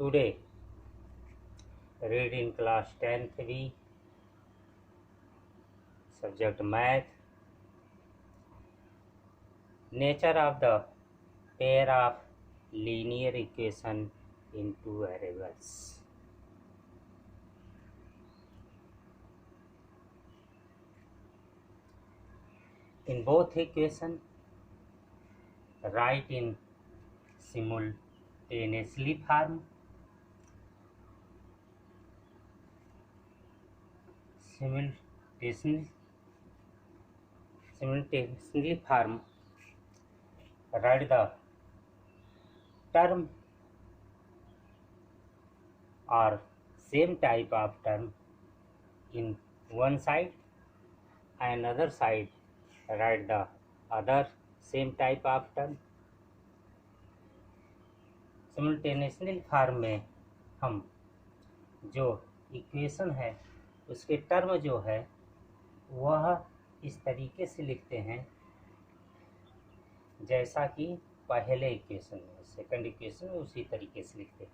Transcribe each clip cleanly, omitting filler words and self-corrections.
Today, read in class 10th B, subject math, nature of the pair of linear equation in two variables. In both equations, write in simultaneously form. Simultaneously form. Write the term or same type of term in one side, and other side write the other same type of term. Simultaneously form में हम जो equation है उसके term जो है वह इस तरीके से लिखते हैं जैसा कि पहले इक्वेशन में, सेकंड इक्वेशन में उसी तरीके से लिखते हैं।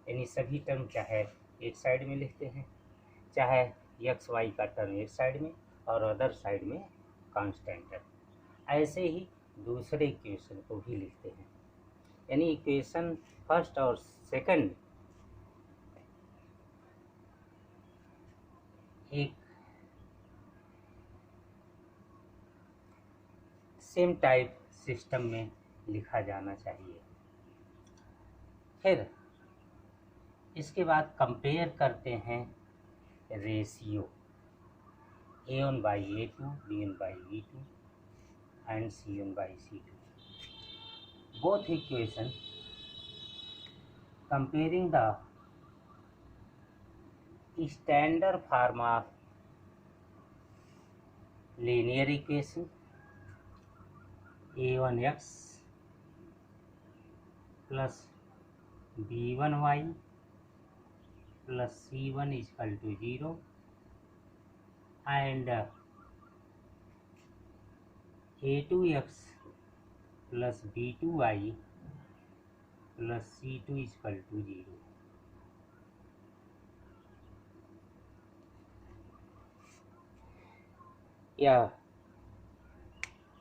यानी सभी टर्म चाहे एक साइड में लिखते हैं, चाहे एक्स वाई का टर्म एक साइड में और अदर साइड में कांस्टेंट टर्म, ऐसे ही दूसरे इक्वेशन को भी लिखते हैं। यानी इक्वेशन फर्स्ट और सेकंड एक सेम टाइप सिस्टम में लिखा जाना चाहिए। फिर इसके बाद कंपेयर करते हैं ratio A1 by A2, B1 by B2 and C1 by C2. Both equation comparing the standard form of linear equation A1x plus B1y plus C1 is equal to 0 and A2x plus B2y plus C2 is equal to 0. यह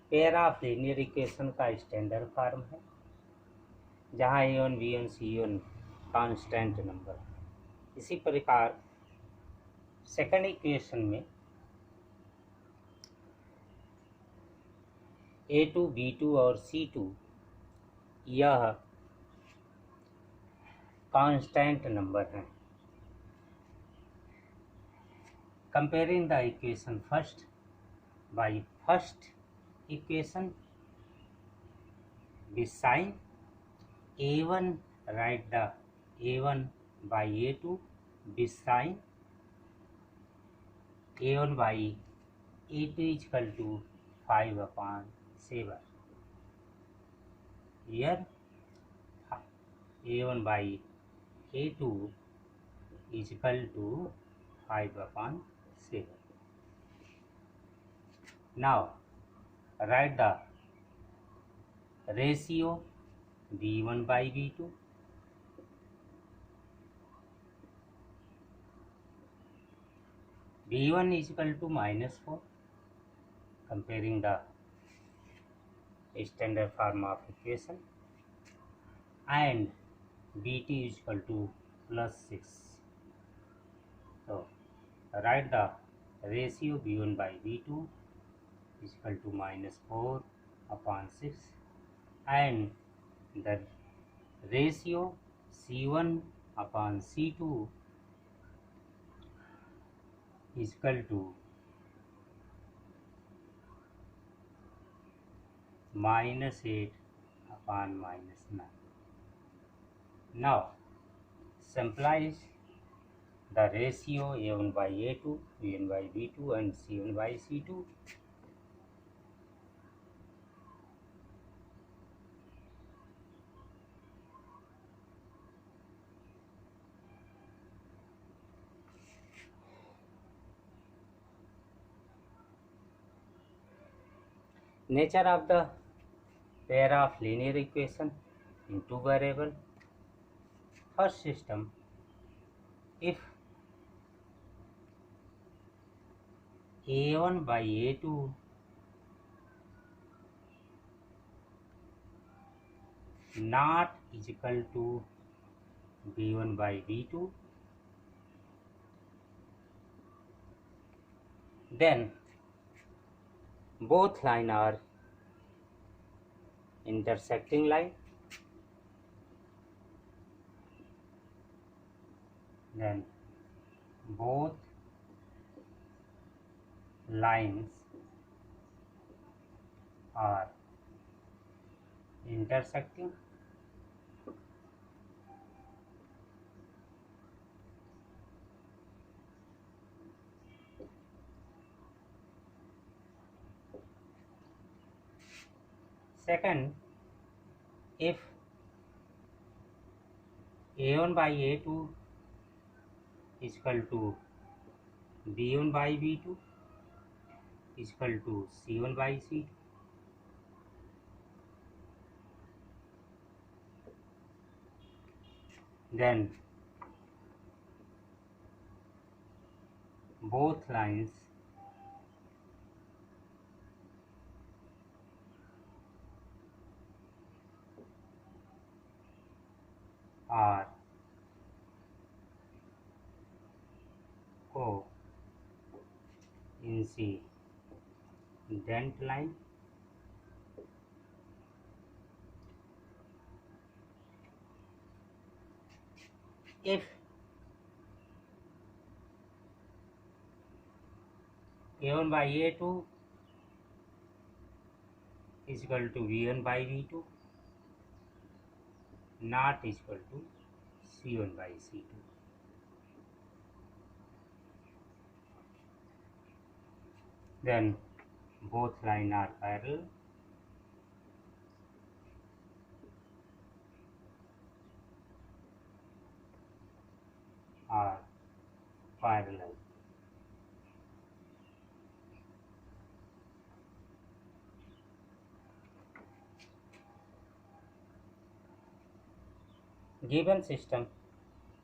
pair of linear equation का standard form है जहाँ A1, B1, C1 constant number है। इसी प्रकार second equation में A2, B2 और C2 यह कांस्टेंट नंबर हैं। Comparing the equation first by first equation with sign A1, write the A1 by A2 with sign A1 by A2 is equal to 5/7. Here A1 by A2 is equal to 5/7. Now write the ratio B1 by B2. B1 is equal to -4, comparing the standard form of equation, and B2 is equal to +6. So write the ratio B1 by B2 is equal to -4/6 and the ratio C1/C2 is equal to -8/-9. Now simplify the ratio A1 by A2, B1 by B2 and C1 by C2. Nature of the pair of linear equation in two variable. first system, if A1 by A2 not is equal to B1 by B2, then both lines are intersecting line, then both lines are intersecting, second, if A1 by A2 is equal to B1 by B2 is equal to C1 by C2, then both lines are coincident line. If A1 by A2 is equal to B1 by B2 not equal to C1 by C2, then both lines are parallel. Given system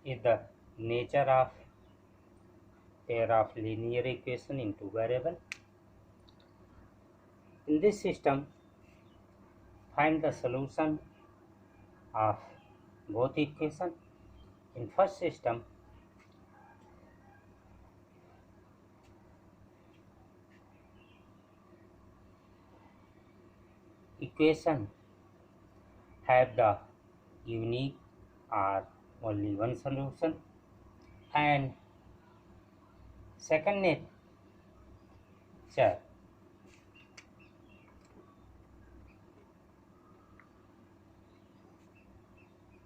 is the nature of pair of linear equation in two variable. In this system, find the solution of both equation. In first system, equation have the unique or only one solution, and second nature,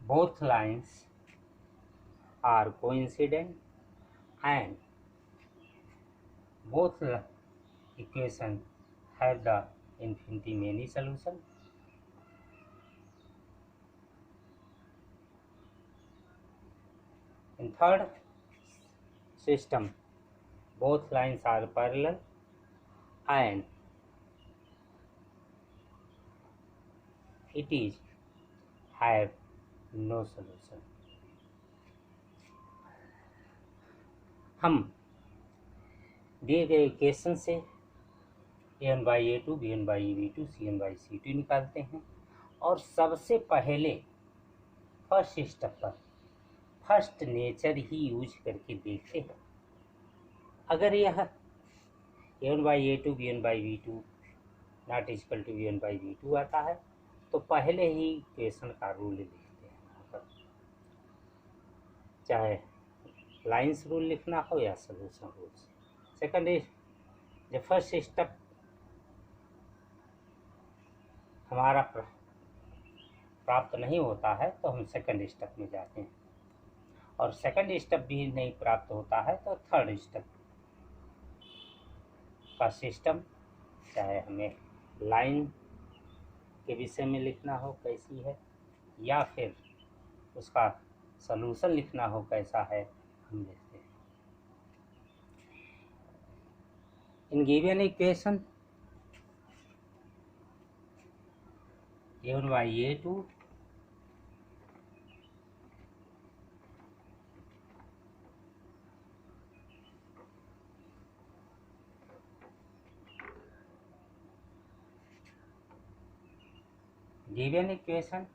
both lines are coincident and both equation have the infinity many solution. In third system, both lines are parallel and it is have no solution. हम दिए गए equation से A1 by A2, B1 by B2, C1 by C2 निकालते हैं और सबसे पहले first step पर फर्स्ट नेचर ही यूज करके देखते हैं। अगर यह A1 by A2, B1 by B2 not equal to B1 by B2 आता है तो पहले ही इक्वेशन का रूल लिखते हैं, चाहे लाइंस रूल लिखना हो या सोल्यूशन रूल। सेकंड इज जब फर्स्ट स्टेप हमारा प्राप्त नहीं होता है तो हम सेकंड स्टेप में जाते हैं और सेकंड स्टेप भी नहीं प्राप्त होता है तो थर्ड स्टेप का सिस्टम, चाहे हमें लाइन के विषय में लिखना हो कैसी है या फिर उसका सलूशन लिखना हो कैसा है, हम लिखते हैं। In given equation A1 by A2 given equation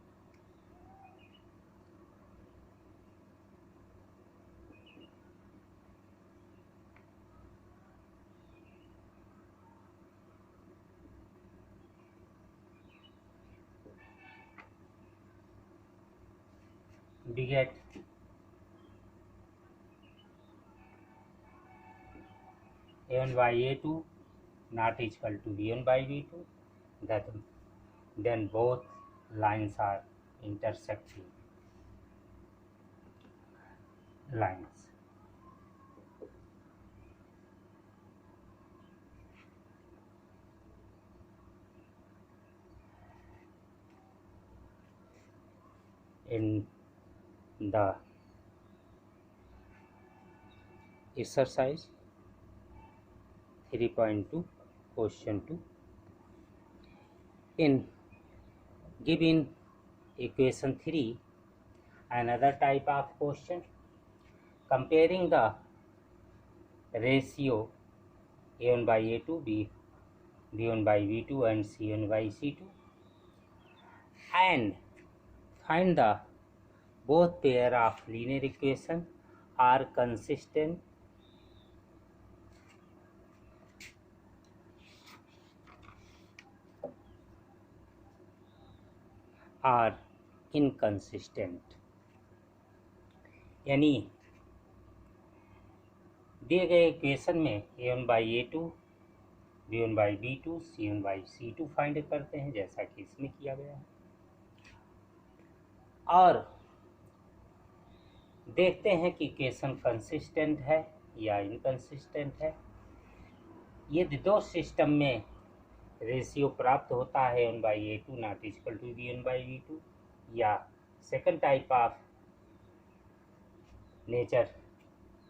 we get a1 by a2 not equal to b1 by b2, that then both lines are intersecting lines. In the exercise 3.2 question 2, in given equation 3, another type of question comparing the ratio a1 by a2, b1 by b2 and c1 by c2, and find the both pair of linear equation are consistent or inconsistent. यानी दिए गए equation में a1 by a2, b1 by b2, c1 by c2 find करते हैं, जैसा कि इसमें किया गया है, और देखते हैं कि इक्वेशन कंसिस्टेंट है या इनकंसिस्टेंट है। यदि दो सिस्टम में रेशियो प्राप्त होता है a1 by a2 not equal to b1 by b2, या सेकंड टाइप ऑफ नेचर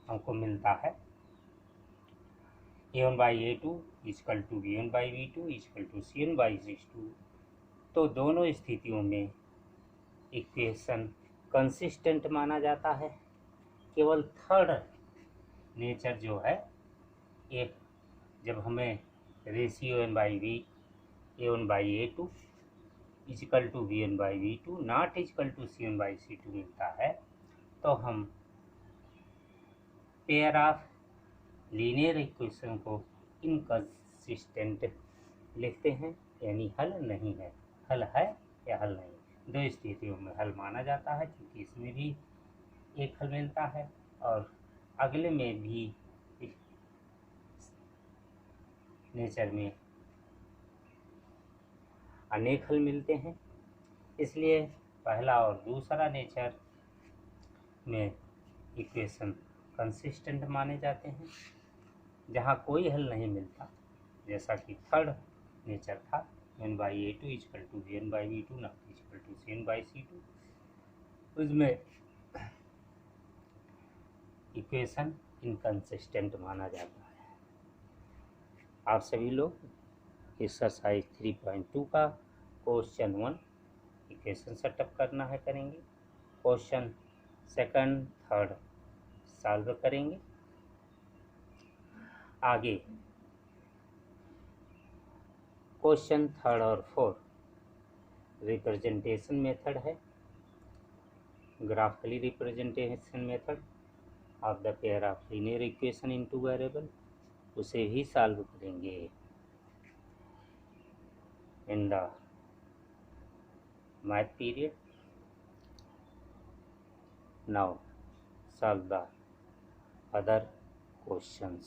हमको मिलता है a1 by a2 equal to b1 by b2 equal to c1 by c2, तो दोनों स्थितियों में इक्वेशन कंसिस्टेंट माना जाता है। केवल थर्ड नेचर जो है, एक जब हमें ratio a1 by a2 equal to b1 by b2 not equal to c1 by c2 मिलता है, तो हम पेयर ऑफ लीनियर इक्वेशन को इनकंसिस्टेंट लिखते हैं, यानी हल नहीं है। हल है या हल नहीं, दो स्थितियों में हल माना जाता है, क्योंकि इसमें भी एक हल मिलता है और अगले में भी नेचर में अनेक हल मिलते हैं। इसलिए पहला और दूसरा नेचर में इक्वेशन कंसिस्टेंट माने जाते हैं। जहाँ कोई हल नहीं मिलता, जैसा कि थर्ड नेचर था a1 by a2 equal to b1 by b2 not equal to c1 by c2, उसमें इक्वेशन इनकंसिस्टेंट माना जाता है। आप सभी लोग एक्सरसाइज 3.2 का क्वेश्चन 1 इक्वेशन सेटअप करना है, करेंगे। क्वेश्चन सेकंड थर्ड सॉल्व करेंगे। आगे क्वेश्चन थर्ड और फोर्थ रिप्रेजेंटेशन मेथड है, graphically representation method of the pair of linear equation into variable, उसे भी सॉल्व करेंगे in the math period. Now solve the other questions.